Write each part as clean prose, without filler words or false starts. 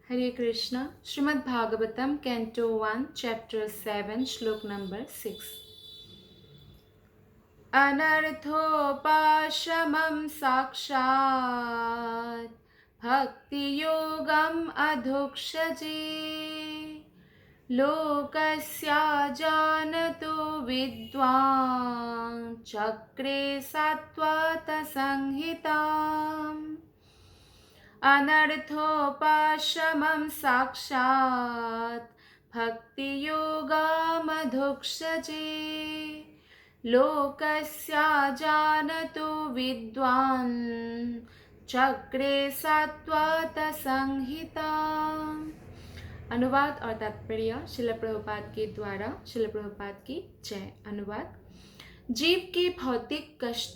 हरे Krishna. Shrimad Bhagavatam canto 1 chapter 7 श्लोक number 6। अनर्थोपाशमं साक्षात् भक्ति योगम अधुक्षजे लोकस्या जानतो विद्वान् चक्रे सात्वत संहिताम् अनर्थोपाशमं साक्षात् भक्तियोगमधुक्षजे लोकस्या जानतो विद्वान् चक्रे सात्वत संहिता। अनुवाद और तात्पर्य श्रील प्रभुपाद के द्वारा। श्रील प्रभुपाद की जय। अनुवाद। जीव के भौतिक कष्ट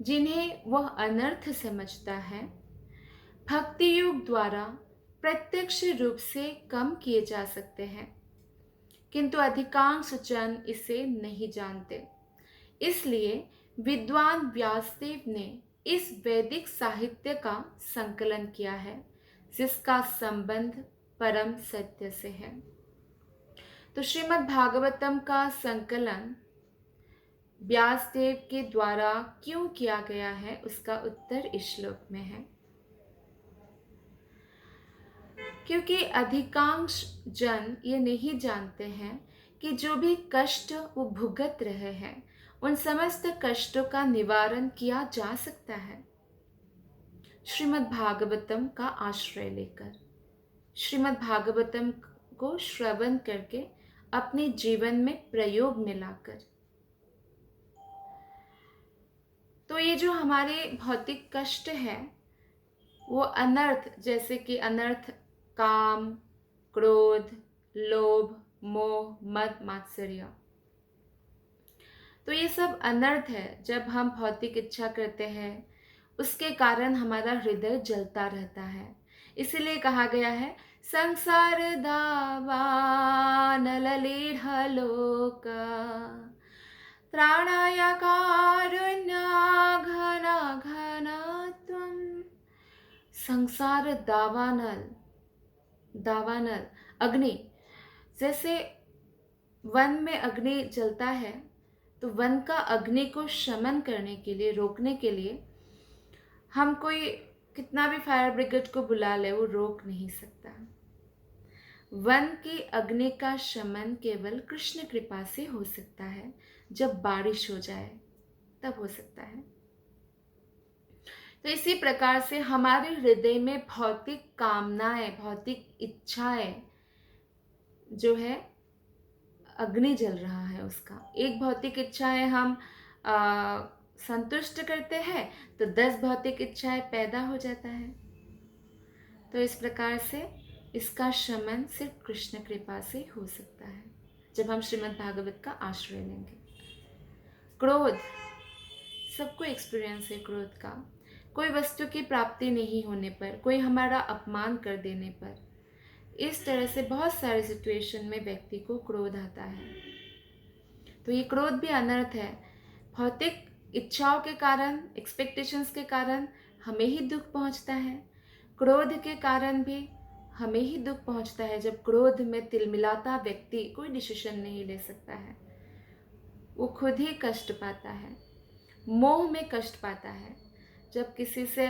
जिन्हें वह अनर्थ समझता है भक्ति योग द्वारा प्रत्यक्ष रूप से कम किए जा सकते हैं, किंतु अधिकांश जन इसे नहीं जानते। इसलिए विद्वान व्यासदेव ने इस वैदिक साहित्य का संकलन किया है जिसका संबंध परम सत्य से है। तो श्रीमद् भागवतम का संकलन व्यासदेव के द्वारा क्यों किया गया है उसका उत्तर इस श्लोक में है। क्योंकि अधिकांश जन ये नहीं जानते हैं कि जो भी कष्ट वो भुगत रहे हैं उन समस्त कष्टों का निवारण किया जा सकता है श्रीमद् भागवतम का आश्रय लेकर, श्रीमद् भागवतम को श्रवण करके अपने जीवन में प्रयोग में लाकर। तो ये जो हमारे भौतिक कष्ट है वो अनर्थ, जैसे कि अनर्थ काम, क्रोध, लोभ, मोह, मद, मात्सर्य, तो ये सब अनर्थ है। जब हम भौतिक इच्छा करते हैं उसके कारण हमारा हृदय जलता रहता है। इसीलिए कहा गया है संसार दावान ललीढ़लोक त्राणाय कारुण्या घना घना त्वं। संसार दावानल, दावानल अग्नि, जैसे वन में अग्नि जलता है तो वन का अग्नि को शमन करने के लिए, रोकने के लिए हम कोई कितना भी फायर ब्रिगेड को बुला ले वो रोक नहीं सकता। वन की अग्नि का शमन केवल कृष्ण कृपा से हो सकता है। जब बारिश हो जाए तब हो सकता है। तो इसी प्रकार से हमारे हृदय में भौतिक कामनाएं, भौतिक इच्छाएं जो है अग्नि जल रहा है उसका। एक भौतिक इच्छाएं हम संतुष्ट करते हैं तो 10 भौतिक इच्छाएं पैदा हो जाता है। तो इस प्रकार से इसका शमन सिर्फ कृष्ण कृपा से हो सकता है जब हम श्रीमद् भागवत का आश्रय लेंगे। क्रोध, सबको एक्सपीरियंस है क्रोध का। कोई वस्तु की प्राप्ति नहीं होने पर, कोई हमारा अपमान कर देने पर, इस तरह से बहुत सारे सिचुएशन में व्यक्ति को क्रोध आता है। तो ये क्रोध भी अनर्थ है। भौतिक इच्छाओं के कारण, एक्सपेक्टेशंस के कारण हमें ही दुख पहुंचता है। क्रोध के कारण भी हमें ही दुख पहुंचता है। जब क्रोध में तिलमिलाता व्यक्ति कोई डिसीजन नहीं ले सकता है, वो खुद ही कष्ट पाता है, मोह में कष्ट पाता है। जब किसी से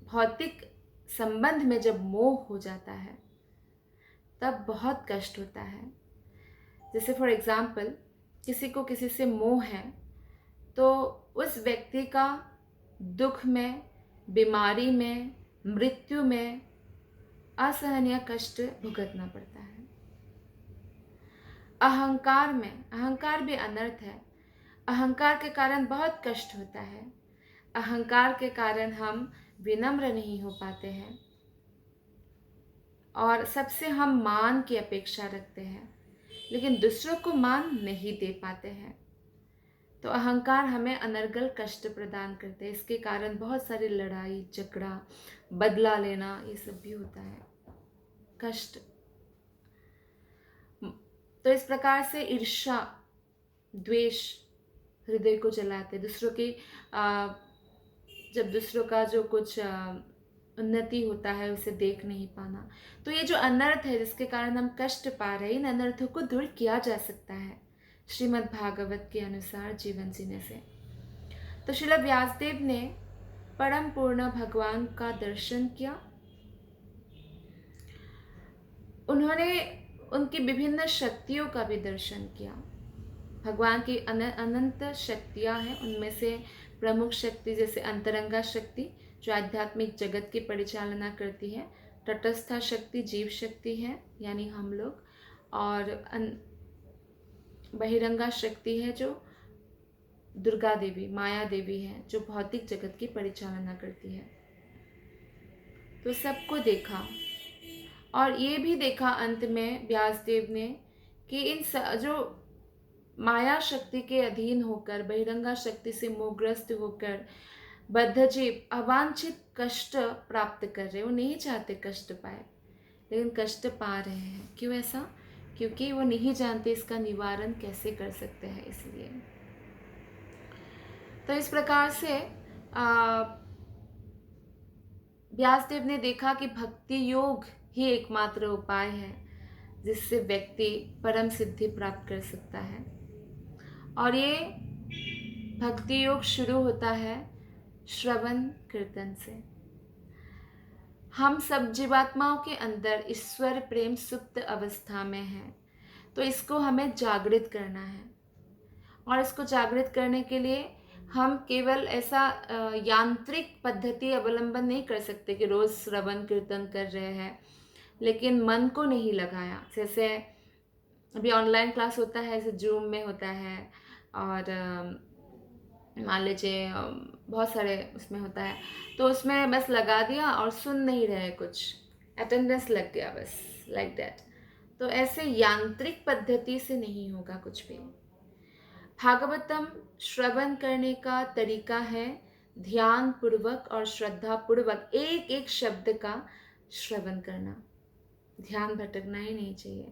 भौतिक संबंध में जब मोह हो जाता है तब बहुत कष्ट होता है। जैसे फॉर एग्जाम्पल किसी को किसी से मोह है तो उस व्यक्ति का दुख में, बीमारी में, मृत्यु में असहनीय कष्ट भुगतना पड़ता है। अहंकार में, अहंकार भी अनर्थ है। अहंकार के कारण बहुत कष्ट होता है। अहंकार के कारण हम विनम्र नहीं हो पाते हैं और सबसे हम मान की अपेक्षा रखते हैं लेकिन दूसरों को मान नहीं दे पाते हैं। तो अहंकार हमें अनर्गल कष्ट प्रदान करते हैं। इसके कारण बहुत सारी लड़ाई झगड़ा, बदला लेना, ये सब भी होता है, कष्ट। तो इस प्रकार से ईर्ष्या, द्वेष हृदय को जलाते। दूसरों की जब दूसरों का जो कुछ उन्नति होता है उसे देख नहीं पाना। तो ये जो अनर्थ है जिसके कारण हम कष्ट पा रहे हैं, इन अनर्थों को दूर किया जा सकता है श्रीमद् भागवत के अनुसार जीवन जीने से। तो श्रील व्यासदेव ने परम पूर्ण भगवान का दर्शन किया। उन्होंने उनकी विभिन्न शक्तियों का भी दर्शन किया। भगवान की अनंत शक्तियाँ हैं, उनमें से प्रमुख शक्ति जैसे अंतरंगा शक्ति जो आध्यात्मिक जगत की परिचालना करती है, तटस्था शक्ति जीव शक्ति है यानी हम लोग, और बहिरंगा शक्ति है जो दुर्गा देवी माया देवी है जो भौतिक जगत की परिचालना करती है। तो सबको देखा और ये भी देखा अंत में व्यासदेव ने कि इन जो माया शक्ति के अधीन होकर, बहिरंगा शक्ति से मोहग्रस्त होकर बद्धजीव अवांछित कष्ट प्राप्त कर रहे, वो नहीं चाहते कष्ट पाए लेकिन कष्ट पा रहे हैं। क्यों ऐसा? क्योंकि वो नहीं जानते इसका निवारण कैसे कर सकते हैं। इसलिए तो इस प्रकार से व्यासदेव ने देखा कि भक्ति योग ही एकमात्र उपाय है जिससे व्यक्ति परम सिद्धि प्राप्त कर सकता है। और ये भक्ति योग शुरू होता है श्रवण कीर्तन से। हम सब जीवात्माओं के अंदर ईश्वर प्रेम सुप्त अवस्था में है, तो इसको हमें जागृत करना है। और इसको जागृत करने के लिए हम केवल ऐसा यांत्रिक पद्धति अवलंबन नहीं कर सकते कि रोज़ श्रवण कीर्तन कर रहे हैं लेकिन मन को नहीं लगाया। जैसे अभी ऑनलाइन क्लास होता है, जैसे जूम में होता है, और मान लीजिए बहुत सारे उसमें होता है, तो उसमें बस लगा दिया और सुन नहीं रहे, कुछ अटेंडेंस लग गया बस, लाइक दैट। तो ऐसे यांत्रिक पद्धति से नहीं होगा कुछ भी। भागवतम श्रवण करने का तरीका है ध्यान पूर्वक और श्रद्धा पूर्वक एक एक शब्द का श्रवण करना। ध्यान भटकना ही नहीं चाहिए।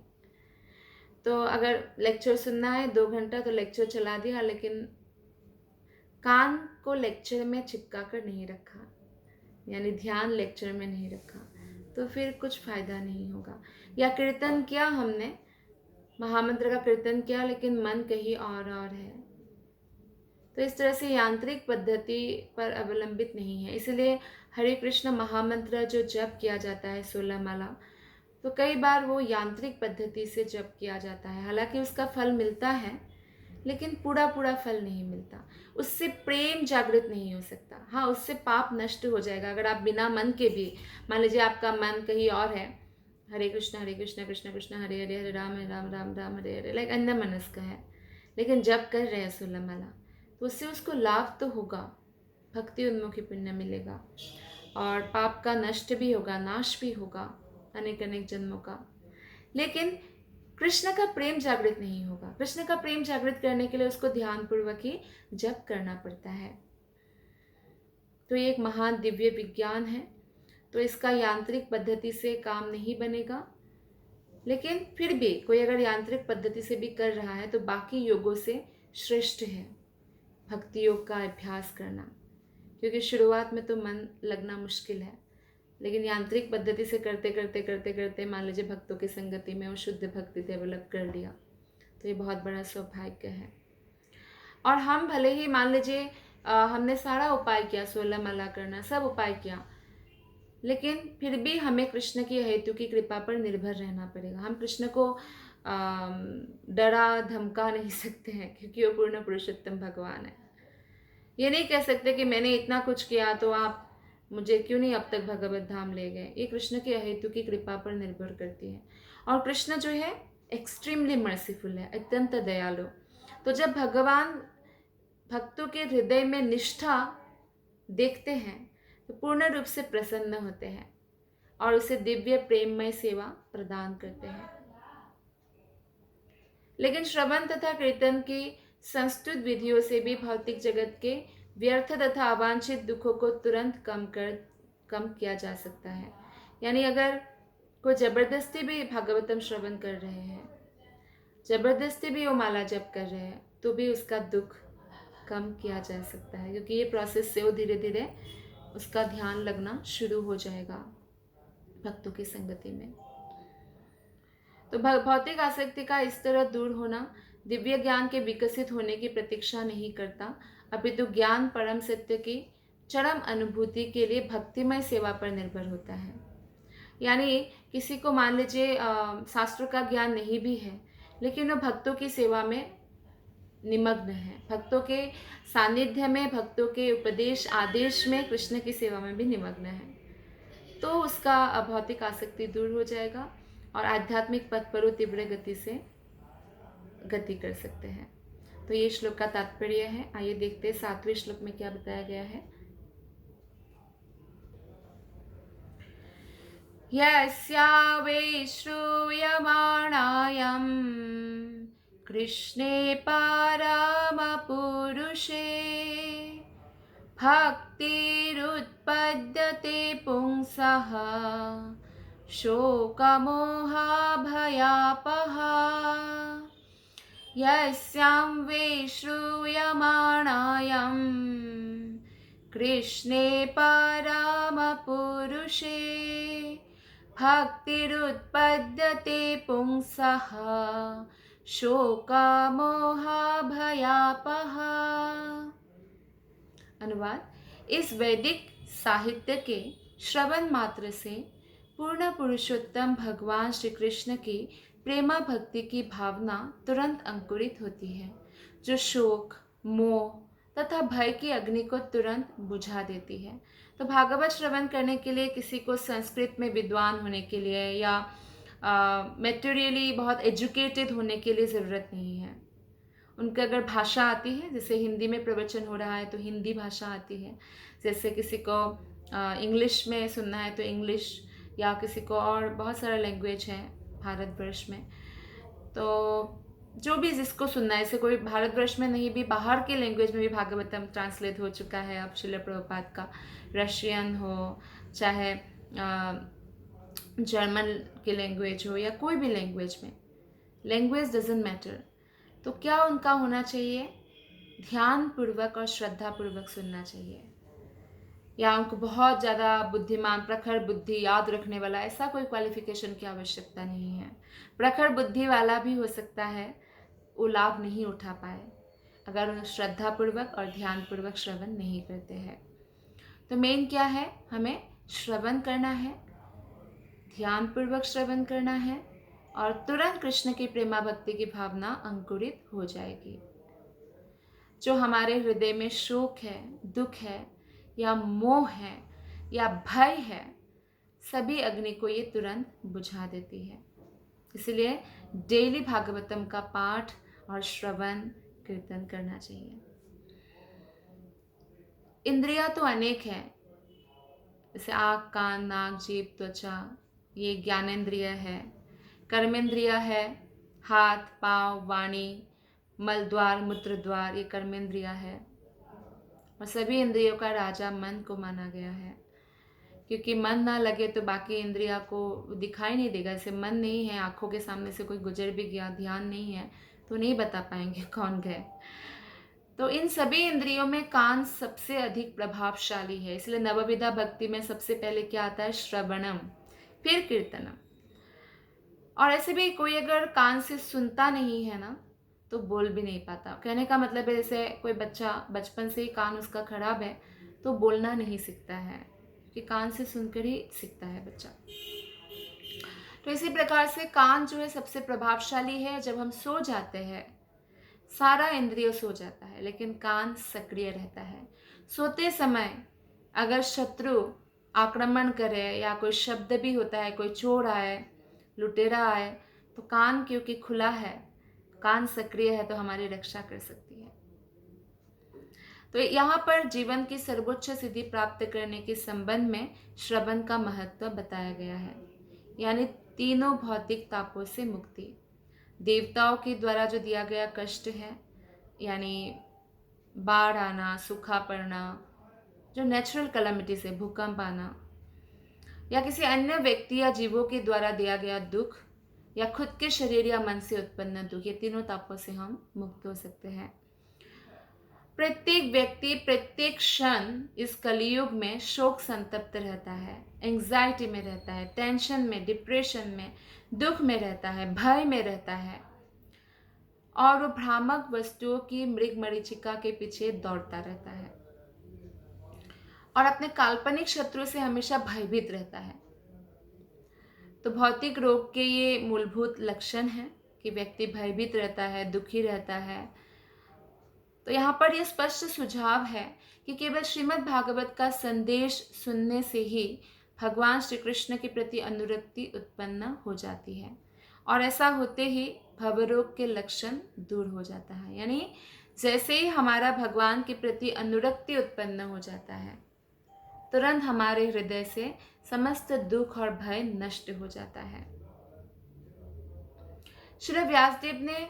तो अगर लेक्चर सुनना है 2 घंटा तो लेक्चर चला दिया, लेकिन कान को लेक्चर में चिपका कर नहीं रखा, यानी ध्यान लेक्चर में नहीं रखा, तो फिर कुछ फ़ायदा नहीं होगा। या कीर्तन किया हमने, महामंत्र का कीर्तन किया, लेकिन मन कहीं और है, तो इस तरह से यांत्रिक पद्धति पर अवलंबित नहीं है। इसलिए हरे कृष्ण महामंत्र जो जप किया जाता है 16 माला, तो कई बार वो यांत्रिक पद्धति से जप किया जाता है। हालांकि उसका फल मिलता है लेकिन पूरा फल नहीं मिलता। उससे प्रेम जागृत नहीं हो सकता। हाँ, उससे पाप नष्ट हो जाएगा। अगर आप बिना मन के भी, मान लीजिए आपका मन कहीं और है, हरे कृष्ण कृष्ण कृष्ण हरे हरे, हरे राम राम राम हरे हरे, लाइक अन्यमनस्क है, लेकिन जब कर रहे हैं 16 माला, तो उससे उसको लाभ तो होगा, भक्ति उन्मुखी पुण्य मिलेगा और पाप का नष्ट भी होगा, नाश भी होगा अनेक अनेक जन्मों का। लेकिन कृष्ण का प्रेम जागृत नहीं होगा। कृष्ण का प्रेम जागृत करने के लिए उसको ध्यानपूर्वक ही जप करना पड़ता है। तो ये एक महान दिव्य विज्ञान है। तो इसका यांत्रिक पद्धति से काम नहीं बनेगा, लेकिन फिर भी कोई अगर यांत्रिक पद्धति से भी कर रहा है तो बाकी योगों से श्रेष्ठ है भक्ति योग का अभ्यास करना, क्योंकि शुरुआत में तो मन लगना मुश्किल है, लेकिन यांत्रिक पद्धति से करते करते मान लीजिए भक्तों की संगति में वो शुद्ध भक्ति डेवलप कर लिया, तो ये बहुत बड़ा सौभाग्य है। और हम भले ही मान लीजिए हमने सारा उपाय किया, 16 माला करना, सब उपाय किया, लेकिन फिर भी हमें कृष्ण की हेतु की कृपा पर निर्भर रहना पड़ेगा। हम कृष्ण को डरा धमका नहीं सकते हैं, क्योंकि वो पूर्ण पुरुषोत्तम भगवान है। ये नहीं कह सकते कि मैंने इतना कुछ किया तो आप मुझे क्यों नहीं अब तक भगवत धाम ले गए। ये कृष्ण की अहेतु की कृपा पर निर्भर करती है। और कृष्ण जो है एक्सट्रीमली मर्सीफुल है, अत्यंत दयालु। तो जब भगवान भक्तों के हृदय में निष्ठा देखते हैं तो पूर्ण रूप से प्रसन्न होते हैं और उसे दिव्य प्रेममय सेवा प्रदान करते हैं। लेकिन श्रवण तथा कीर्तन की संस्तुत विधियों से भी भौतिक जगत के व्यर्थ तथा अवांछित दुखों को तुरंत कम किया जा सकता है। यानी अगर कोई जबरदस्ती भी भागवतम श्रवण कर रहे हैं, जबरदस्ती भी वो माला जप कर रहे हैं, तो भी उसका दुख कम किया जा सकता है, क्योंकि ये प्रोसेस से वो धीरे धीरे उसका ध्यान लगना शुरू हो जाएगा भक्तों की संगति में। तो भौतिक आसक्ति का इस तरह दूर होना दिव्य ज्ञान के विकसित होने की प्रतीक्षा नहीं करता, अपितु ज्ञान परम सत्य की चरम अनुभूति के लिए भक्तिमय सेवा पर निर्भर होता है। यानी किसी को मान लीजिए शास्त्रों का ज्ञान नहीं भी है, लेकिन वो भक्तों की सेवा में निमग्न है, भक्तों के सानिध्य में, भक्तों के उपदेश आदेश में, कृष्ण की सेवा में भी निमग्न है, तो उसका भौतिक आसक्ति दूर हो जाएगा और आध्यात्मिक पथ पर वो तीव्र गति से गति कर सकते हैं। तो ये श्लोक का तात्पर्य है। आइए देखते हैं 7वें श्लोक में क्या बताया गया है। यस्या वै श्रूयमाणायं कृष्णे परमपुरुषे भक्तिरुत्पद्यते पुंसः शोकमोहभयापहा। यस्यां वै श्रूयमाणायं कृष्णे परमपुरुषे भक्तिरुत्पद्यते पुंसः शोकमोहभयापहा। अनुवाद: इस वैदिक साहित्य के श्रवण मात्र से पूर्ण पुरुषोत्तम भगवान श्री कृष्ण की प्रेमा भक्ति की भावना तुरंत अंकुरित होती है, जो शोक, मोह तथा भय की अग्नि को तुरंत बुझा देती है। तो भागवत श्रवण करने के लिए किसी को संस्कृत में विद्वान होने के लिए या मटेरियली बहुत एजुकेटेड होने के लिए ज़रूरत नहीं है। उनके अगर भाषा आती है, जैसे हिंदी में प्रवचन हो रहा है तो हिंदी भाषा आती है, जैसे किसी को इंग्लिश में सुनना है तो इंग्लिश, या किसी को और बहुत सारा लैंग्वेज है भारतवर्ष में, तो जो भी जिसको सुनना है, ऐसे कोई भारतवर्ष में नहीं भी बाहर के लैंग्वेज में भी भागवतम ट्रांसलेट हो चुका है अब श्रील प्रभुपाद का, रशियन हो चाहे जर्मन की लैंग्वेज हो या कोई भी लैंग्वेज में, लैंग्वेज डजंट मैटर। तो क्या उनका होना चाहिए? ध्यान पूर्वक और श्रद्धा पूर्वक सुनना चाहिए, या उनको बहुत ज़्यादा बुद्धिमान, प्रखर बुद्धि, याद रखने वाला, ऐसा कोई क्वालिफिकेशन की आवश्यकता नहीं है। प्रखर बुद्धि वाला भी हो सकता है, वो लाभ नहीं उठा पाए अगर उन्हें श्रद्धा पूर्वक और ध्यान पूर्वक श्रवण नहीं करते हैं। तो मेन क्या है? हमें श्रवण करना है, ध्यान पूर्वक श्रवण करना है और तुरंत कृष्ण की प्रेमा भक्ति की भावना अंकुरित हो जाएगी। जो हमारे हृदय में शोक है, दुख है या मोह है या भय है, सभी अग्नि को ये तुरंत बुझा देती है। इसलिए डेली भागवतम का पाठ और श्रवण कीर्तन करना चाहिए। इंद्रियां तो अनेक हैं, जैसे आँख, कान, नाक, जीभ, त्वचा, ये ज्ञानेंद्रिय है। कर्मेंद्रिय है, हाथ, पाँव, वाणी, मल द्वार, मूत्र द्वार, ये कर्मेंद्रिय है। और सभी इंद्रियों का राजा मन को माना गया है, क्योंकि मन ना लगे तो बाकी इंद्रिया को दिखाई नहीं देगा। जैसे मन नहीं है, आँखों के सामने से कोई गुजर भी गया, ध्यान नहीं है, तो नहीं बता पाएंगे कौन गए। तो इन सभी इंद्रियों में कान सबसे अधिक प्रभावशाली है। इसलिए नवविधा भक्ति में सबसे पहले क्या आता है? श्रवणम, फिर कीर्तनम। और ऐसे भी कोई अगर कान से सुनता नहीं है ना, तो बोल भी नहीं पाता। कहने का मतलब है, जैसे कोई बच्चा बचपन से ही कान उसका खराब है तो बोलना नहीं सीखता है, कि कान से सुनकर ही सीखता है बच्चा। तो इसी प्रकार से कान जो है सबसे प्रभावशाली है। जब हम सो जाते हैं, सारा इंद्रिय सो जाता है, लेकिन कान सक्रिय रहता है। सोते समय अगर शत्रु आक्रमण करे या कोई शब्द भी होता है, कोई चोर आए, लुटेरा आए, तो कान क्योंकि खुला है, कान सक्रिय है, तो हमारी रक्षा कर सकती है। तो यहाँ पर जीवन की सर्वोच्च सिद्धि प्राप्त करने के संबंध में श्रवण का महत्व बताया गया है, यानी तीनों भौतिक तापों से मुक्ति। देवताओं के द्वारा जो दिया गया कष्ट है, यानी बाढ़ आना, सूखा पड़ना, जो नेचुरल कैलेमिटीज है, भूकंप आना, या किसी अन्य व्यक्ति या जीवों के द्वारा दिया गया दुख, या खुद के शरीर या मन से उत्पन्न दुख, ये तीनों तापों से हम मुक्त हो सकते हैं। प्रत्येक व्यक्ति प्रत्येक क्षण इस कलयुग में शोक संतप्त रहता है, एंग्जाइटी में रहता है, टेंशन में, डिप्रेशन में, दुख में रहता है, भय में रहता है और वो भ्रामक वस्तुओं की मृग मरीचिका के पीछे दौड़ता रहता है और अपने काल्पनिक शत्रु से हमेशा भयभीत रहता है। तो भौतिक रोग के ये मूलभूत लक्षण हैं कि व्यक्ति भयभीत रहता है, दुखी रहता है। तो यहाँ पर यह स्पष्ट सुझाव है कि केवल श्रीमद् भागवत का संदेश सुनने से ही भगवान श्री कृष्ण के प्रति अनुरक्ति उत्पन्न हो जाती है और ऐसा होते ही भवरोग के लक्षण दूर हो जाता है। यानी जैसे ही हमारा भगवान के प्रति अनुरक्ति उत्पन्न हो जाता है, तुरंत हमारे हृदय से समस्त दुख और भय नष्ट हो जाता है। श्री व्यासदेव ने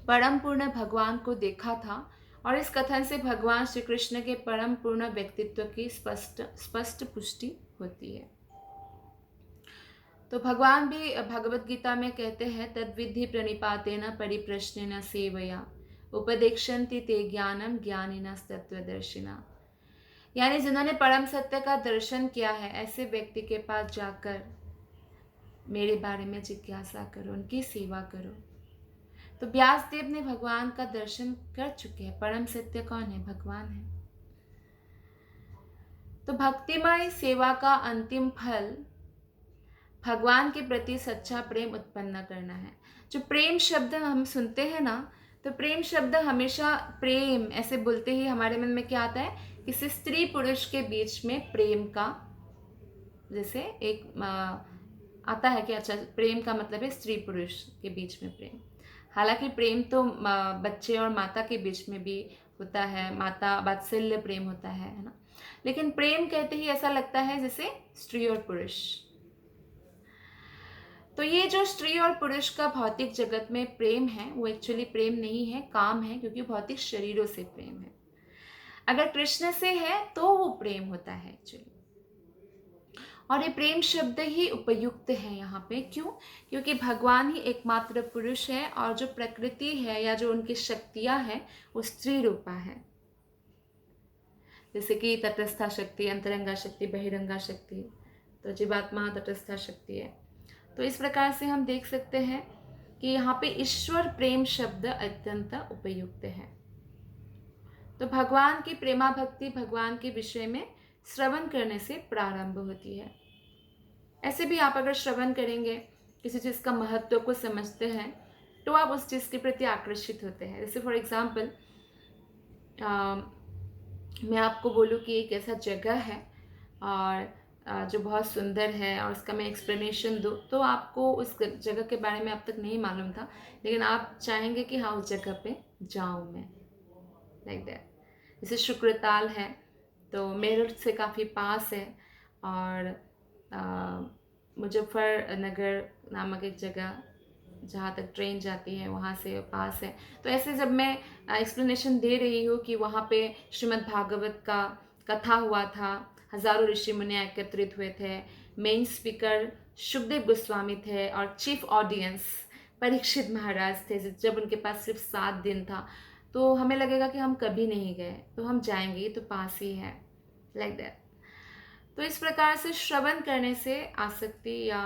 परम पूर्ण भगवान को देखा था और इस कथन से भगवान श्री कृष्ण के परम पूर्ण व्यक्तित्व की स्पष्ट पुष्टि होती है। तो भगवान भी भगवत गीता में कहते हैं, तद्विधि प्रणिपातेन परिप्रश्नेन सेवया उपदेक्षन्ति ते ज्ञानम ज्ञानिनः तत्त्वदर्शिनः। यानी जिन्होंने परम सत्य का दर्शन किया है, ऐसे व्यक्ति के पास जाकर मेरे बारे में जिज्ञासा करो, उनकी सेवा करो। तो व्यासदेव ने भगवान का दर्शन कर चुके हैं। परम सत्य कौन है? भगवान है। तो भक्तिमय सेवा का अंतिम फल भगवान के प्रति सच्चा प्रेम उत्पन्न करना है। जो प्रेम शब्द हम सुनते हैं ना, तो प्रेम शब्द हमेशा प्रेम ऐसे बोलते ही हमारे मन में क्या आता है? किसी स्त्री पुरुष के बीच में प्रेम का जैसे एक आता है कि अच्छा प्रेम का मतलब है स्त्री पुरुष के बीच में प्रेम। हालांकि प्रेम तो बच्चे और माता के बीच में भी होता है, माता वात्सल्य प्रेम होता है ना। लेकिन प्रेम कहते ही ऐसा लगता है जैसे स्त्री और पुरुष। तो ये जो स्त्री और पुरुष का भौतिक जगत में प्रेम है, वो एक्चुअली प्रेम नहीं है, काम है, क्योंकि भौतिक शरीरों से प्रेम है। अगर कृष्ण से है तो वो प्रेम होता है एक्चुअली। और ये प्रेम शब्द ही उपयुक्त है यहाँ पे। क्यों? क्योंकि भगवान ही एकमात्र पुरुष है और जो प्रकृति है या जो उनकी शक्तियाँ हैं वो स्त्री रूपा है। जैसे कि तटस्था शक्ति, अंतरंगा शक्ति, बहिरंगा शक्ति, तो जीवात्मा तटस्था शक्ति है। तो इस प्रकार से हम देख सकते हैं कि यहाँ पे ईश्वर प्रेम शब्द अत्यंत उपयुक्त है। तो भगवान की प्रेमा भक्ति भगवान के विषय में श्रवण करने से प्रारंभ होती है। ऐसे भी आप अगर श्रवण करेंगे, किसी चीज़ का महत्व को समझते हैं, तो आप उस चीज़ के प्रति आकर्षित होते हैं। जैसे फॉर एग्जाम्पल मैं आपको बोलूँ कि एक ऐसा जगह है और जो बहुत सुंदर है और उसका मैं एक्सप्लेनेशन दूँ, तो आपको उस जगह के बारे में अब तक नहीं मालूम था, लेकिन आप चाहेंगे कि हाँ उस जगह पे जाऊँ मैं, लाइक दैट। जैसे शुक्रताल है, तो मेरठ से काफ़ी पास है और मुजफ्फरनगर नामक एक जगह जहाँ तक ट्रेन जाती है वहाँ से पास है। तो ऐसे जब मैं एक्सप्लेनेशन दे रही हूँ कि वहाँ पे श्रीमद् भागवत का कथा हुआ था, हजारों ऋषि मुनि एकत्रित हुए थे, मेन स्पीकर सुखदेव गोस्वामी थे और चीफ ऑडियंस परीक्षित महाराज थे। जब उनके पास सिर्फ 7 दिन था, तो हमें लगेगा कि हम कभी नहीं गए, तो हम जाएंगे, तो पास ही है, लाइक दैट। तो इस प्रकार से श्रवण करने से आसक्ति या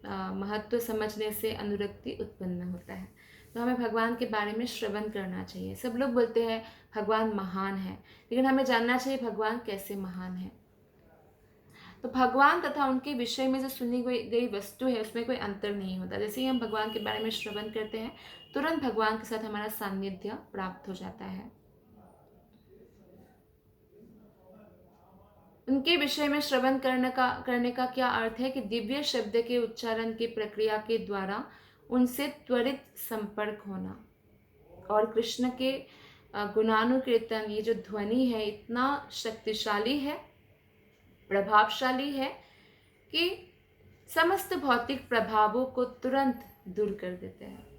महत्व समझने से अनुरक्ति उत्पन्न होता है। तो हमें भगवान के बारे में श्रवण करना चाहिए। सब लोग बोलते हैं भगवान महान है, लेकिन हमें जानना चाहिए भगवान कैसे महान है। तो भगवान तथा उनके विषय में जो सुनी गई वस्तु है उसमें कोई अंतर नहीं होता। जैसे ही हम भगवान के बारे में श्रवण करते हैं, तुरंत भगवान के साथ हमारा सान्निध्य प्राप्त हो जाता है। उनके विषय में श्रवण करने का क्या अर्थ है कि दिव्य शब्द के उच्चारण की प्रक्रिया के द्वारा उनसे त्वरित संपर्क होना। और कृष्ण के गुणानुकीर्तन, ये जो ध्वनि है इतना शक्तिशाली है, प्रभावशाली है कि समस्त भौतिक प्रभावों को तुरंत दूर कर देते हैं।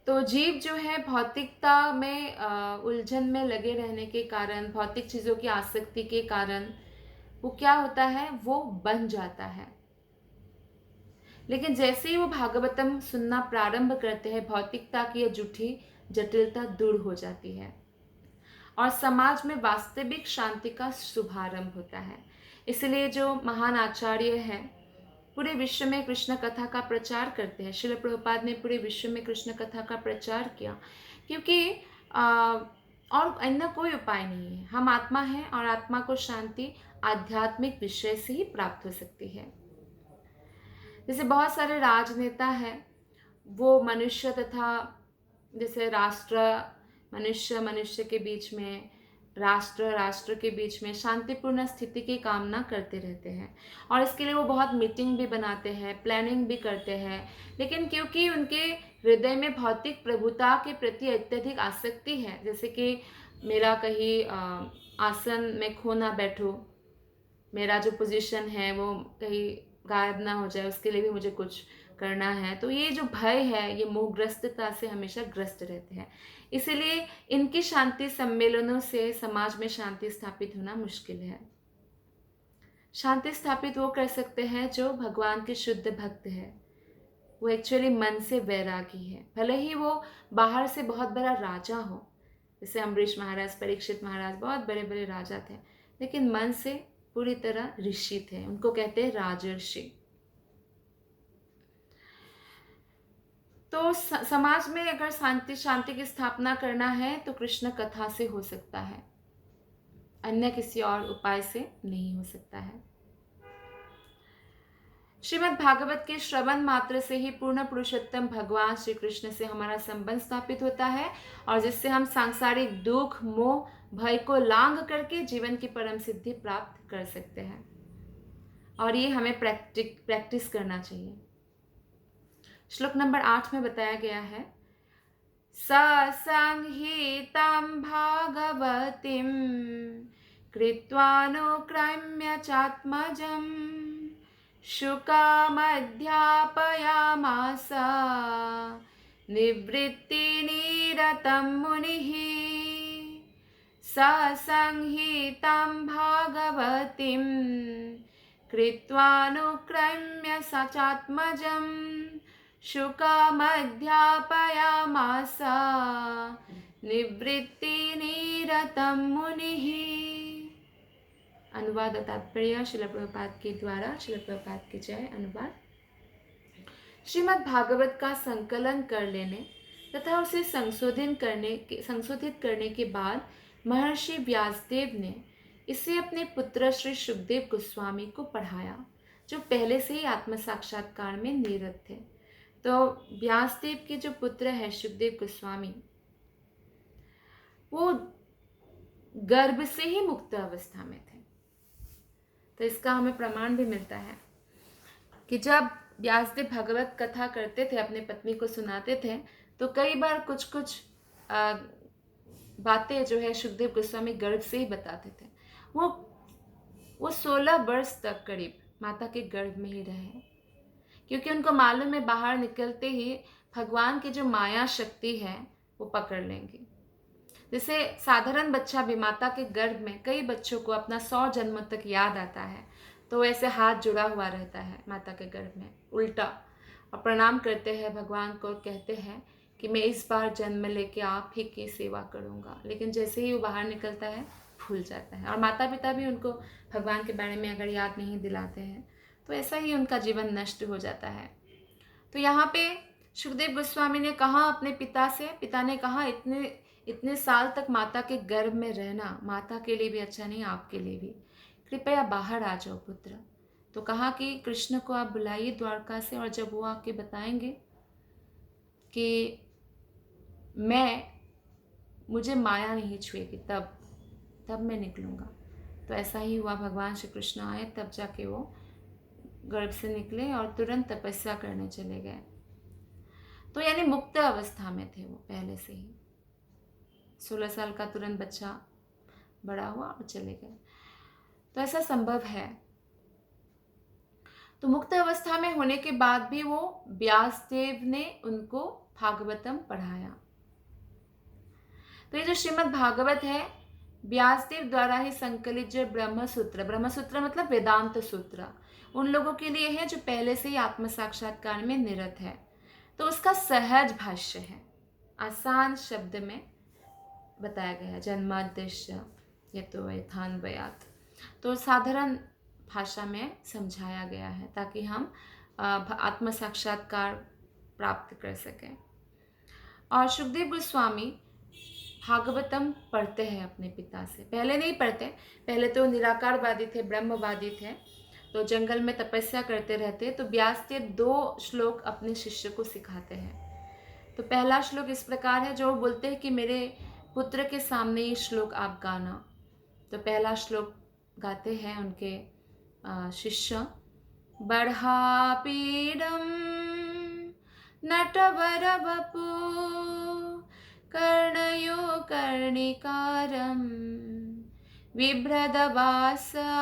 तो जीव जो है भौतिकता में उलझन में लगे रहने के कारण, भौतिक चीज़ों की आसक्ति के कारण वो क्या होता है, वो बन जाता है। लेकिन जैसे ही वो भागवतम सुनना प्रारंभ करते हैं, भौतिकता की यह जूठी जटिलता दूर हो जाती है और समाज में वास्तविक शांति का शुभारंभ होता है। इसलिए जो महान आचार्य हैं पूरे विश्व में कृष्ण कथा का प्रचार करते हैं। श्रील प्रभुपाद ने पूरे विश्व में कृष्ण कथा का प्रचार किया, क्योंकि और अन्य कोई उपाय नहीं है। हम आत्मा हैं और आत्मा को शांति आध्यात्मिक विषय से ही प्राप्त हो सकती है। जैसे बहुत सारे राजनेता हैं, वो मनुष्य तथा जैसे राष्ट्र मनुष्य के बीच में, राष्ट्र के बीच में शांतिपूर्ण स्थिति की कामना करते रहते हैं और इसके लिए वो बहुत मीटिंग भी बनाते हैं, प्लानिंग भी करते हैं। लेकिन क्योंकि उनके हृदय में भौतिक प्रभुता के प्रति अत्यधिक आसक्ति है, जैसे कि मेरा कहीं आसन में खो ना बैठो, मेरा जो पोजीशन है वो कहीं गायब ना हो जाए, उसके लिए भी मुझे कुछ करना है, तो ये जो भय है, ये मोहग्रस्तता से हमेशा ग्रस्त रहते हैं। इसीलिए इनकी शांति सम्मेलनों से समाज में शांति स्थापित होना मुश्किल है। शांति स्थापित वो कर सकते हैं जो भगवान के शुद्ध भक्त है, वो एक्चुअली मन से वैरागी है। भले ही वो बाहर से बहुत बड़ा राजा हो, जैसे अम्बरीश महाराज, परीक्षित महाराज, बहुत बड़े बड़े राजा थे, लेकिन मन से पूरी तरह ऋषि थे। उनको कहते हैं राजर्षि। तो समाज में अगर शांति की स्थापना करना है तो कृष्ण कथा से हो सकता है, अन्य किसी और उपाय से नहीं हो सकता है। श्रीमद् भागवत के श्रवण मात्र से ही पूर्ण पुरुषोत्तम भगवान श्री कृष्ण से हमारा संबंध स्थापित होता है और जिससे हम सांसारिक दुख, मोह, भय को लांघ करके जीवन की परम सिद्धि प्राप्त कर सकते हैं। और ये हमें प्रैक्टिस करना चाहिए। श्लोक नंबर 8 में बताया गया है, ससंहितां भागवतीं कृत्वानुक्रम्य चात्मजं शुकामध्यापयामास निवृत्तिनिरतं मुनिः। ससंहितां भागवतीं कृत्वानुक्रम्य चात्मजं शुकामध्यापयामास निवृत्तिनिरतं मुनिः। अनुवाद और तात्पर्य श्रील प्रभुपाद के द्वारा। श्रील प्रभुपाद की जय। अनुवाद। श्रीमद् भागवत का संकलन कर लेने तथा उसे संशोधित करने के बाद महर्षि व्यासदेव ने इसे अपने पुत्र श्री सुखदेव गोस्वामी को पढ़ाया, जो पहले से ही आत्म साक्षात्कार में निरत थे। तो व्यासदेव के जो पुत्र है सुखदेव गोस्वामी, वो गर्भ से ही मुक्त अवस्था में थे। तो इसका हमें प्रमाण भी मिलता है कि जब व्यासदेव भगवत कथा करते थे, अपने पत्नी को सुनाते थे, तो कई बार कुछ बातें जो है सुखदेव गोस्वामी गर्भ से ही बताते थे। वो 16 वर्ष तक करीब माता के गर्भ में ही रहे, क्योंकि उनको मालूम है बाहर निकलते ही भगवान की जो माया शक्ति है वो पकड़ लेंगी। जैसे साधारण बच्चा भी माता के गर्भ में, कई बच्चों को अपना 100 जन्मों तक याद आता है, तो ऐसे हाथ जुड़ा हुआ रहता है माता के गर्भ में उल्टा, और प्रणाम करते हैं भगवान को, कहते हैं कि मैं इस बार जन्म लेके आप ही की सेवा करूँगा। लेकिन जैसे ही वो बाहर निकलता है भूल जाता है, और माता पिता भी उनको भगवान के बारे में अगर याद नहीं दिलाते हैं तो ऐसा ही उनका जीवन नष्ट हो जाता है। तो यहाँ पे सुखदेव गोस्वामी ने कहा अपने पिता से, पिता ने कहा इतने साल तक माता के गर्भ में रहना माता के लिए भी अच्छा नहीं, आपके लिए भी, कृपया बाहर आ जाओ पुत्र। तो कहा कि कृष्ण को आप बुलाइए द्वारका से, और जब वो आके बताएंगे कि मुझे माया नहीं छुएगी, तब मैं निकलूँगा। तो ऐसा ही हुआ, भगवान श्री कृष्ण आए, तब जाके वो गर्भ से निकले और तुरंत तपस्या करने चले गए। तो यानी मुक्त अवस्था में थे वो पहले से ही। 16 साल का तुरंत बच्चा बड़ा हुआ और चले गए। तो ऐसा संभव है। तो मुक्त अवस्था में होने के बाद भी वो व्यासदेव ने उनको भागवतम पढ़ाया। तो ये जो श्रीमद् भागवत है, व्यासदेव द्वारा ही संकलित जो ब्रह्म सूत्र मतलब वेदांत सूत्र उन लोगों के लिए है जो पहले से ही आत्म साक्षात्कार में निरत है। तो उसका सहज भाष्य है, आसान शब्द में बताया गया है। जन्माद्यस्य यतो यथान्वयात्, तो साधारण भाषा में समझाया गया है ताकि हम आत्म साक्षात्कार प्राप्त कर सकें। और सुखदेव गोस्वामी भागवतम पढ़ते हैं अपने पिता से। पहले नहीं पढ़ते, पहले तो निराकारवादी थे, ब्रह्मवादी थे, तो जंगल में तपस्या करते रहते। तो व्यासदेव 2 श्लोक अपने शिष्य को सिखाते हैं। तो पहला श्लोक इस प्रकार है, जो बोलते हैं कि मेरे पुत्र के सामने ये श्लोक आप गाना। तो पहला श्लोक गाते हैं उनके शिष्य। बर्हापीडम नटवर वपु कर्णयो कर्णिकारं बिभ्रदवासा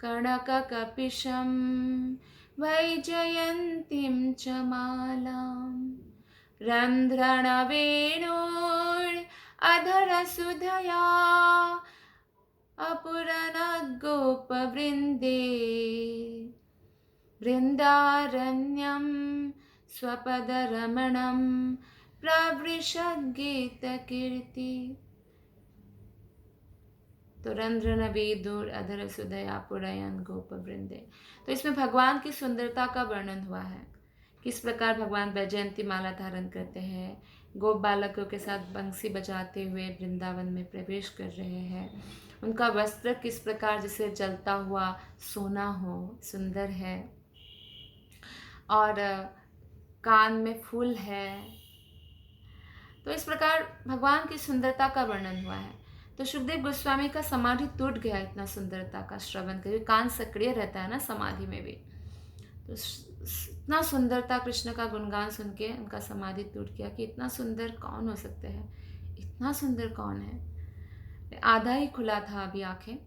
कनककपिशं वैजयन्तीं च मालाम् रन्ध्रणवेणोरधरसुधया अपुरनद्गोपवृन्दे वृन्दारण्यं स्वपदरमणं प्रवृषद्गीतकीर्ति। तो रंध्रनवेदुर अधर सुदया पुरयन गोपवृंदे। तो इसमें भगवान की सुंदरता का वर्णन हुआ है, किस प्रकार भगवान वैजयंती माला धारण करते हैं, गोप बालकों के साथ बंसी बजाते हुए वृंदावन में प्रवेश कर रहे हैं। उनका वस्त्र किस प्रकार जैसे जलता हुआ सोना हो, सुंदर है, और कान में फूल है। तो इस प्रकार भगवान की सुंदरता का वर्णन हुआ है। तो सुखदेव गोस्वामी का समाधि टूट गया इतना सुंदरता का श्रवण करके। कान सक्रिय रहता है ना समाधि में भी, तो इतना सुंदरता कृष्ण का गुणगान सुन के उनका समाधि टूट गया कि इतना सुंदर कौन हो सकते हैं, इतना सुंदर कौन है। आधा ही खुला था अभी आंखें,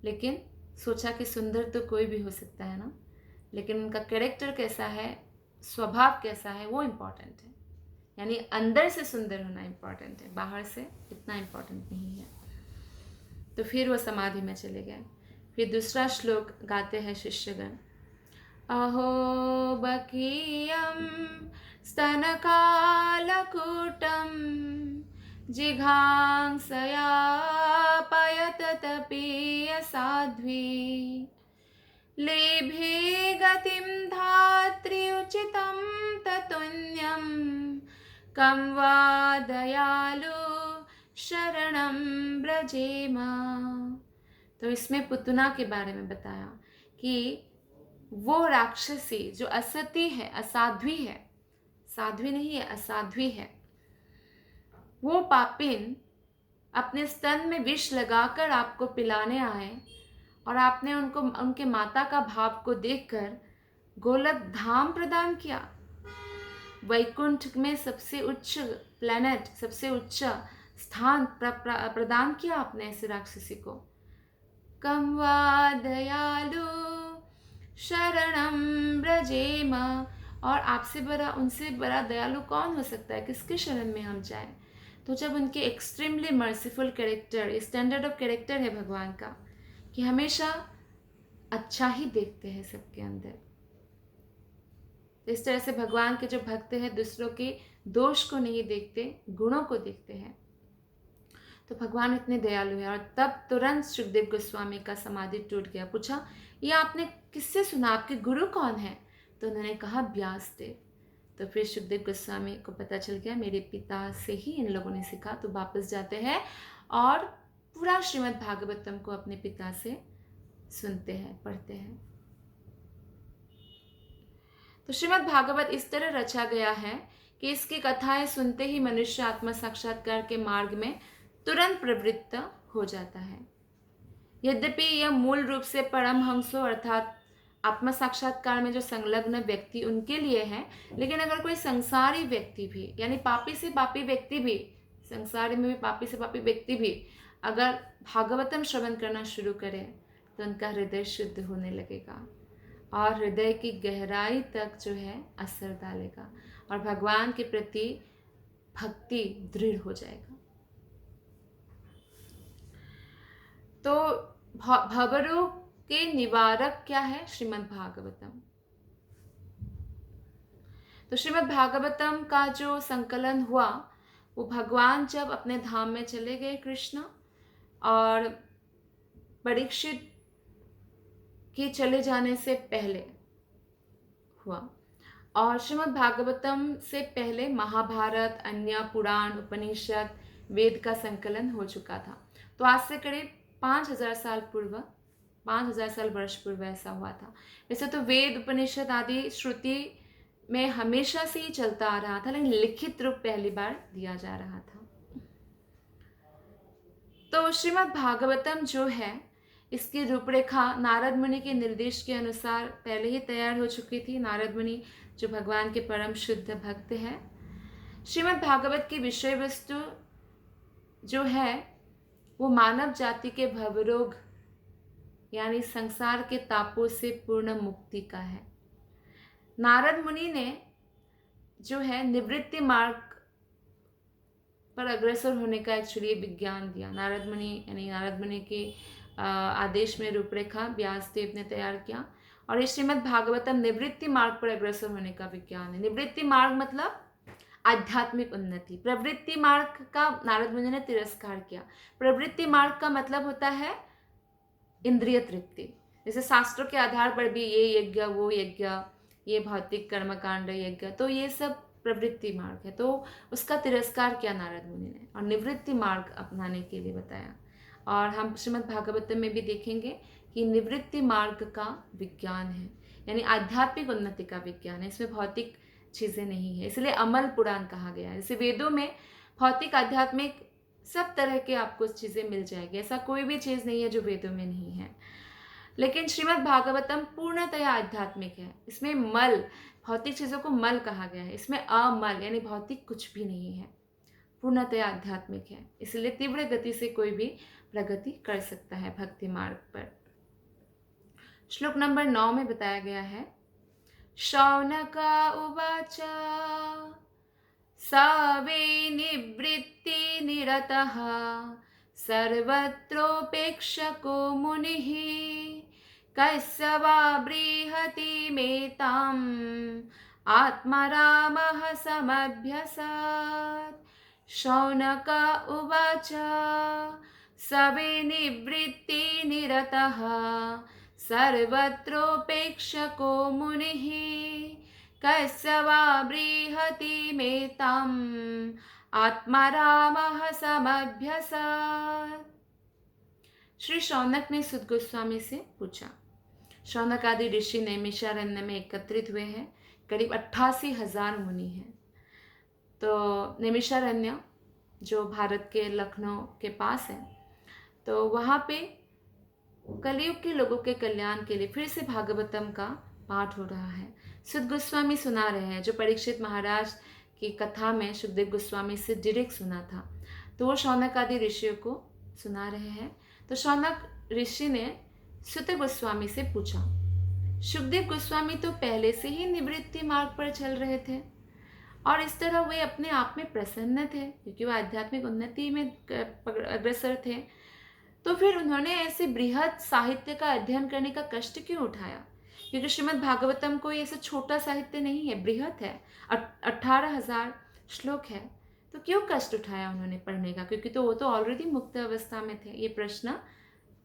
लेकिन सोचा कि सुंदर तो कोई भी हो सकता है ना, लेकिन उनका कैरेक्टर कैसा है, स्वभाव कैसा है, वो इम्पोर्टेंट है। यानी अंदर से सुंदर होना इम्पोर्टेंट है, बाहर से इतना इम्पोर्टेंट नहीं है। तो फिर वो समाधि में चले गए। फिर दूसरा श्लोक गाते हैं शिष्यगण। अहो बकीयं स्तनकालकूटं जिघांसया पयततपीय साध्वी लेभे गतिं धात्री उचितं ततुन्यं कं वा दयालु शरणं ब्रजेमा। तो इसमें पुतना के बारे में बताया कि वो राक्षसी जो असती है, असाध्वी है, साध्वी नहीं है, असाध्वी है, वो पापिन अपने स्तन में विष लगाकर आपको पिलाने आए और आपने उनको उनके माता का भाव को देखकर गोलक धाम प्रदान किया। वैकुंठ में सबसे उच्च प्लैनेट, सबसे उच्च स्थान प्रदान किया आपने ऐसे राक्षसी को। कम वा दयालु शरणम ब्रजेम, और आपसे बड़ा, उनसे बड़ा दयालु कौन हो सकता है, किसके शरण में हम जाएं। तो जब उनके extremely merciful character, standard of character है भगवान का कि हमेशा अच्छा ही देखते हैं सबके अंदर। तो इस तरह से भगवान के जो भक्त हैं दूसरों के दोष को नहीं देखते, गुणों को देखते हैं। तो भगवान इतने दयालु हैं। और तब तुरंत सुखदेव गोस्वामी का समाधि टूट गया। पूछा, ये आपने किससे सुना, आपके गुरु कौन है? तो उन्होंने कहा व्यासदेव। तो फिर सुखदेव गोस्वामी को पता चल गया मेरे पिता से ही इन लोगों ने सीखा। तो वापस जाते हैं और पूरा श्रीमद् भागवतम को अपने पिता से सुनते हैं, पढ़ते हैं। तो श्रीमद् भागवत इस तरह रचा गया है कि इसकी कथाएं सुनते ही मनुष्य आत्म साक्षात्कार के मार्ग में तुरंत प्रवृत्त हो जाता है। यद्यपि यह मूल रूप से परमहंसों अर्थात आत्म साक्षात्कार में जो संलग्न व्यक्ति उनके लिए है, लेकिन अगर कोई संसारी व्यक्ति भी, यानी पापी से पापी व्यक्ति भी, संसार में भी पापी से पापी व्यक्ति भी अगर भागवतम श्रवण करना शुरू करे तो उनका हृदय शुद्ध होने लगेगा और हृदय की गहराई तक जो है असर डालेगा और भगवान के प्रति भक्ति दृढ़ हो जाएगा। तो भवरोग के निवारक क्या है? श्रीमद् भागवतम। तो श्रीमद् भागवतम का जो संकलन हुआ वो भगवान जब अपने धाम में चले गए कृष्ण, और परीक्षित के चले जाने से पहले हुआ। और श्रीमद् भागवतम से पहले महाभारत, अन्य पुराण, उपनिषद, वेद का संकलन हो चुका था। तो आज से करीब 5000 साल पूर्व, 5000 साल वर्ष पूर्व ऐसा हुआ था। वैसे तो वेद, उपनिषद आदि श्रुति में हमेशा से ही चलता आ रहा था, लेकिन लिखित रूप पहली बार दिया जा रहा था। तो श्रीमद् भागवतम जो है, इसकी रूपरेखा नारद मुनि के निर्देश के अनुसार पहले ही तैयार हो चुकी थी। नारद मुनि जो भगवान के परम शुद्ध भक्त हैं। श्रीमद् भागवत की विषय वस्तु जो है वो मानव जाति के भवरोग यानी संसार के तापों से पूर्ण मुक्ति का है। नारद मुनि ने जो है निवृत्ति मार्ग पर अग्रसर होने का एक्चुअली विज्ञान दिया। नारद मुनि के आदेश में रूपरेखा व्यासदेव ने तैयार किया, और ये श्रीमद् भागवतम निवृत्ति मार्ग पर अग्रसर होने का विज्ञान है। निवृत्ति मार्ग मतलब आध्यात्मिक उन्नति। प्रवृत्ति मार्ग का नारद मुनि ने तिरस्कार किया। प्रवृत्ति मार्ग का मतलब होता है इंद्रिय तृप्ति। जैसे शास्त्रों के आधार पर भी ये यज्ञ, वो यज्ञ, ये भौतिक कर्मकांड यज्ञ, तो ये सब प्रवृत्ति मार्ग है। तो उसका तिरस्कार किया नारद मुनि ने और निवृत्ति मार्ग अपनाने के लिए बताया। और हम श्रीमद् भागवतम में भी देखेंगे कि निवृत्ति मार्ग का विज्ञान है, यानी आध्यात्मिक उन्नति का विज्ञान है। इसमें भौतिक चीज़ें नहीं है, इसलिए अमल पुराण कहा गया है। जैसे वेदों में भौतिक, आध्यात्मिक सब तरह के आपको चीज़ें मिल जाएगी, ऐसा कोई भी चीज़ नहीं है जो वेदों में नहीं है। लेकिन श्रीमद् भागवतम पूर्णतया आध्यात्मिक है। इसमें मल, भौतिक चीज़ों को मल कहा गया है, इसमें अमल यानी भौतिक कुछ भी नहीं है, पूर्णतया आध्यात्मिक है। इसलिए तीव्र गति से कोई भी प्रगति कर सकता है भक्ति मार्ग पर। श्लोक नंबर 9 में बताया गया है, शौनक उवाच सवे निवृत्ति निरतः सर्वत्रोपेक्षको मुनिः कस्य वा बृहति मेताम् आत्मारामः समभ्यसात्। शौनक उवाच सवे निवृत्ति निरतः सर्वत्रोपेक्षको मुनिः कस्य वा बृहति मेताम् आत्मारामः समभ्यसात्। श्री शौनक ने सुत गोस्वामी से पूछा। शौनक आदि ऋषि नैमिषारण्य में एकत्रित हुए हैं। करीब 88,000 मुनि हैं। तो नैमिषारण्य जो भारत के लखनऊ के पास है, तो वहाँ पे कलयुग के लोगों के कल्याण के लिए फिर से भागवतम का पाठ हो रहा है। सुत गोस्वामी सुना रहे हैं, जो परीक्षित महाराज की कथा में सुखदेव गोस्वामी से डायरेक्ट सुना था, तो वो शौनक आदि ऋषियों को सुना रहे हैं। तो शौनक ऋषि ने सुत गोस्वामी से पूछा, सुखदेव गोस्वामी तो पहले से ही निवृत्ति मार्ग पर चल रहे थे और इस तरह वे अपने आप में प्रसन्न थे क्योंकि वो आध्यात्मिक उन्नति में अग्रसर थे, तो फिर उन्होंने ऐसे बृहद साहित्य का अध्ययन करने का कष्ट क्यों उठाया? क्योंकि श्रीमद् भागवतम कोई ऐसा छोटा साहित्य नहीं है, बृहद है, 18,000 श्लोक है, तो क्यों कष्ट उठाया उन्होंने पढ़ने का? क्योंकि तो वो तो ऑलरेडी मुक्त अवस्था में थे। ये प्रश्न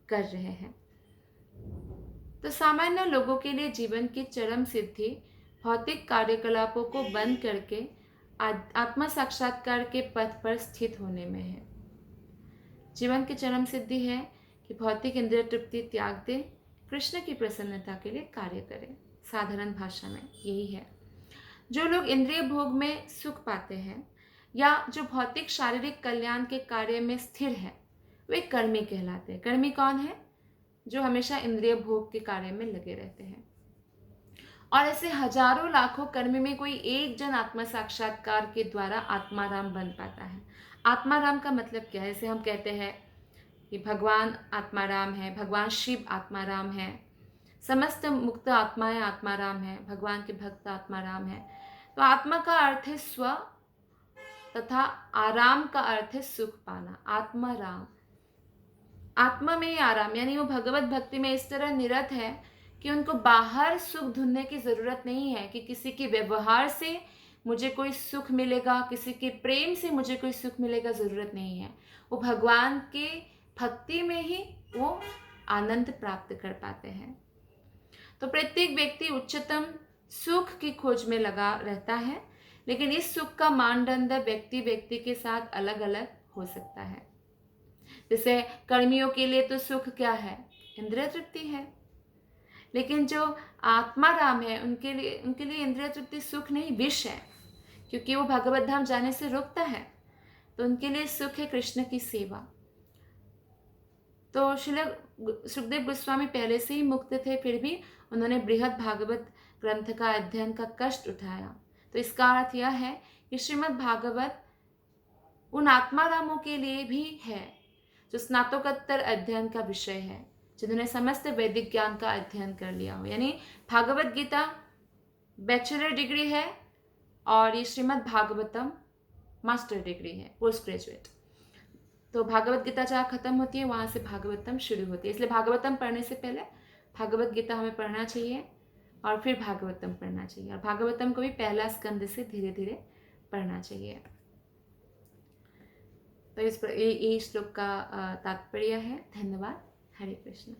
कर रहे हैं। तो सामान्य लोगों के लिए जीवन की चरम सिद्धि भौतिक कार्यकलापों को बंद करके आत्मा साक्षात्कार के पथ पर स्थित होने में है। जीवन की चरम सिद्धि है कि भौतिक इंद्रिय तृप्ति त्याग दे, कृष्ण की प्रसन्नता के लिए कार्य करें। साधारण भाषा में यही है। जो लोग इंद्रिय भोग में सुख पाते हैं या जो भौतिक शारीरिक कल्याण के कार्य में स्थिर है, वे कर्मी कहलाते हैं। कर्मी कौन है? जो हमेशा इंद्रिय भोग के कार्य में लगे रहते हैं। और ऐसे हजारों लाखों कर्मी में कोई एक जन आत्मा साक्षात्कार के द्वारा आत्माराम बन पाता है। आत्माराम का मतलब क्या है? जैसे हम कहते हैं कि भगवान आत्माराम है, भगवान शिव आत्माराम है, समस्त मुक्त आत्माएं आत्माराम है, भगवान के भक्त आत्माराम है। तो आत्मा का अर्थ है स्व तथा आराम का अर्थ है सुख पाना। आत्माराम, आत्मा में ही आराम, यानी वो भगवत भक्ति में इस तरह निरत है कि उनको बाहर सुख ढूंढने की ज़रूरत नहीं है कि किसी के व्यवहार से मुझे कोई सुख मिलेगा, किसी के प्रेम से मुझे कोई सुख मिलेगा, ज़रूरत नहीं है। वो भगवान के भक्ति में ही वो आनंद प्राप्त कर पाते हैं। तो प्रत्येक व्यक्ति उच्चतम सुख की खोज में लगा रहता है, लेकिन इस सुख का मानदंड व्यक्ति व्यक्ति के साथ अलग अलग हो सकता है। जैसे कर्मियों के लिए तो सुख क्या है? इंद्रिय तृप्ति है। लेकिन जो आत्मा राम है उनके लिए इंद्रिय तृप्ति सुख नहीं, विष है, क्योंकि वो भगवत धाम जाने से रुकता है। तो उनके लिए सुख है कृष्ण की सेवा। तो श्रील सुखदेव गोस्वामी पहले से ही मुक्त थे, फिर भी उन्होंने बृहद भागवत ग्रंथ का अध्ययन का कष्ट उठाया। तो इसका अर्थ यह है कि श्रीमद् भागवत उन आत्मारामों के लिए भी है जो स्नातकोत्तर अध्ययन का विषय है, जिन्होंने समस्त वैदिक ज्ञान का अध्ययन कर लिया हो। यानी भागवत गीता बैचलर डिग्री है और ये श्रीमद् भागवतम मास्टर डिग्री है, पोस्ट ग्रेजुएट। तो भागवत गीता जहाँ खत्म होती है वहाँ से भागवतम शुरू होती है, इसलिए भागवतम पढ़ने से पहले भागवत गीता हमें पढ़ना चाहिए और फिर भागवतम पढ़ना चाहिए, और भागवतम को भी पहला स्कंद से धीरे धीरे पढ़ना चाहिए। तो इस श्लोक का तात्पर्य है। धन्यवाद। हरे कृष्ण।